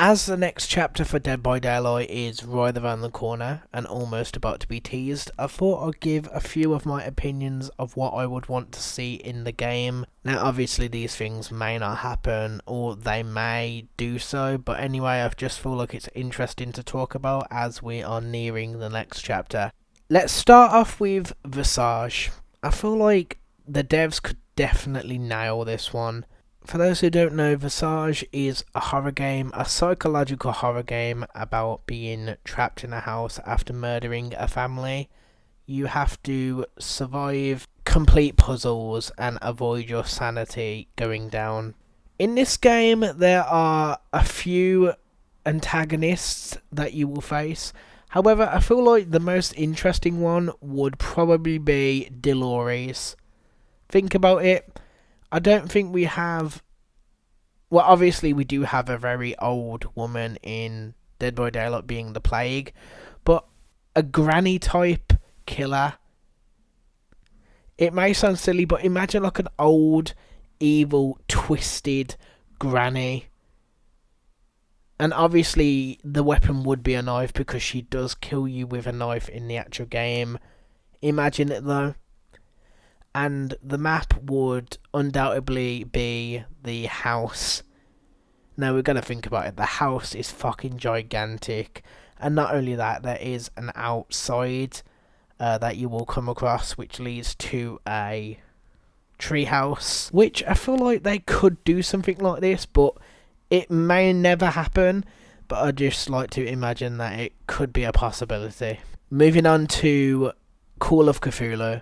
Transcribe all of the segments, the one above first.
As the next chapter for Dead by Daylight is right around the corner and almost about to be teased, I thought I'd give a few of my opinions of what I would want to see in the game. Now, obviously, these things may not happen or they may do so, but anyway, I just feel like it's interesting to talk about as we are nearing the next chapter. Let's start off with Visage. I feel like the devs could definitely nail this one. For those who don't know, Visage is a horror game, a psychological horror game about being trapped in a house after murdering a family. You have to survive, complete puzzles, and avoid your sanity going down. In this game, there are a few antagonists that you will face. However, I feel like the most interesting one would probably be Dolores. Think about it. I don't think we have... Well, obviously we do have a very old woman in Dead by Daylight being the plague, but a granny type killer. It may sound silly, but imagine like an old, evil, twisted granny. And obviously the weapon would be a knife because she does kill you with a knife in the actual game. Imagine it though. And the map would undoubtedly be the house. Now we're going to think about it. The house is fucking gigantic. And not only that, there is an outside that you will come across which leads to a treehouse. Which I feel like they could do something like this, but it may never happen. But I just like to imagine that it could be a possibility. Moving on to Call of Cthulhu.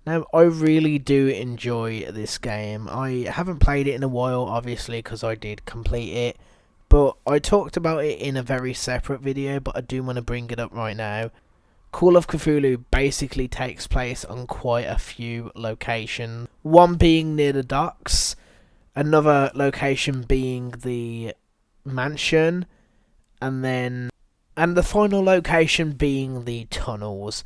Now, I really do enjoy this game. I haven't played it in a while, obviously, because I did complete it. But I talked about it in a very separate video, but I do want to bring it up right now. Call of Cthulhu basically takes place on quite a few locations. One being near the docks, another location being the mansion, and the final location being the tunnels,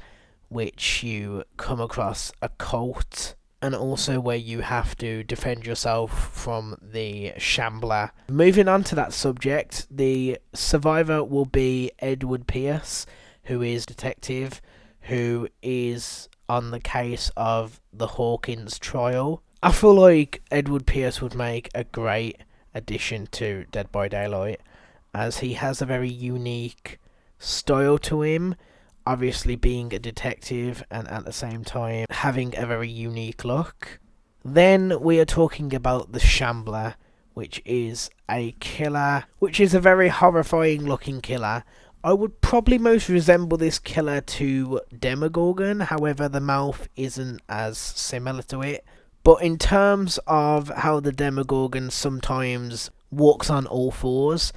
which you come across a cult, and also where you have to defend yourself from the Shambler. Moving on to that subject, the survivor will be Edward Pierce, who is detective, who is on the case of the Hawkins trial. I feel like Edward Pierce would make a great addition to Dead by Daylight, as he has a very unique style to him, obviously being a detective and at the same time having a very unique look. Then we are talking about the Shambler, which is a killer, which is a very horrifying looking killer. I would probably most resemble this killer to Demogorgon, however the mouth isn't as similar to it. But in terms of how the Demogorgon sometimes walks on all fours,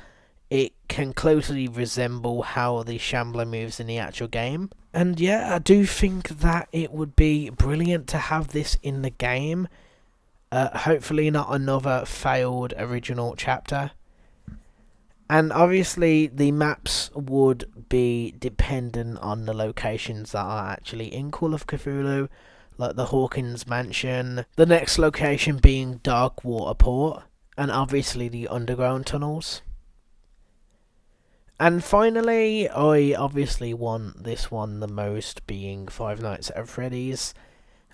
it can closely resemble how the Shambler moves in the actual game. And yeah, I do think that it would be brilliant to have this in the game. Hopefully not another failed original chapter. And obviously the maps would be dependent on the locations that are actually in Call of Cthulhu, like the Hawkins Mansion, the next location being Darkwater Port, and obviously the underground tunnels. And finally, I obviously want this one the most, being Five Nights at Freddy's.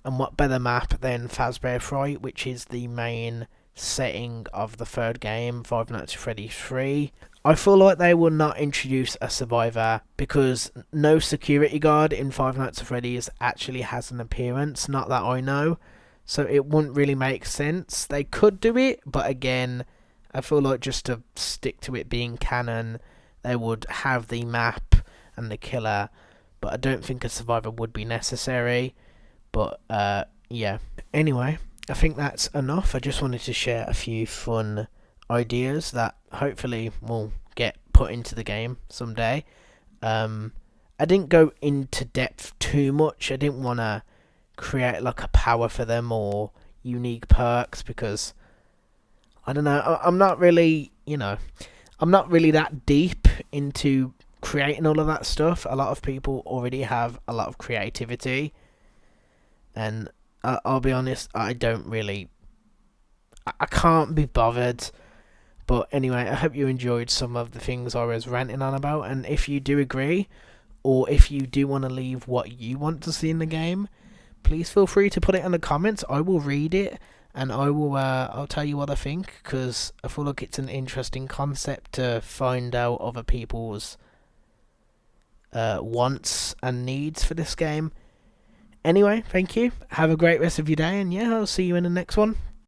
And what better map than Fazbear Fright, which is the main setting of the third game, Five Nights at Freddy's 3. I feel like they will not introduce a survivor because no security guard in Five Nights at Freddy's actually has an appearance, not that I know. So it wouldn't really make sense. They could do it, but again, I feel like just to stick to it being canon, they would have the map and the killer, but I don't think a survivor would be necessary. But yeah. Anyway, I think that's enough. I just wanted to share a few fun ideas that hopefully will get put into the game someday. I didn't go into depth too much. I didn't want to create like a power for them or unique perks because I don't know. I'm not really, I'm not really that deep into creating all of that stuff. A lot of people already have a lot of creativity, and I'll be honest, I don't really, I can't be bothered But anyway, I hope you enjoyed some of the things I was ranting on about, and if you do agree, or if you do want to leave what you want to see in the game, please feel free to put it in the comments. I will read it, and I'll tell you what I think, because I feel like it's an interesting concept to find out other people's wants and needs for this game. Anyway, thank you. Have a great rest of your day, and yeah, I'll see you in the next one.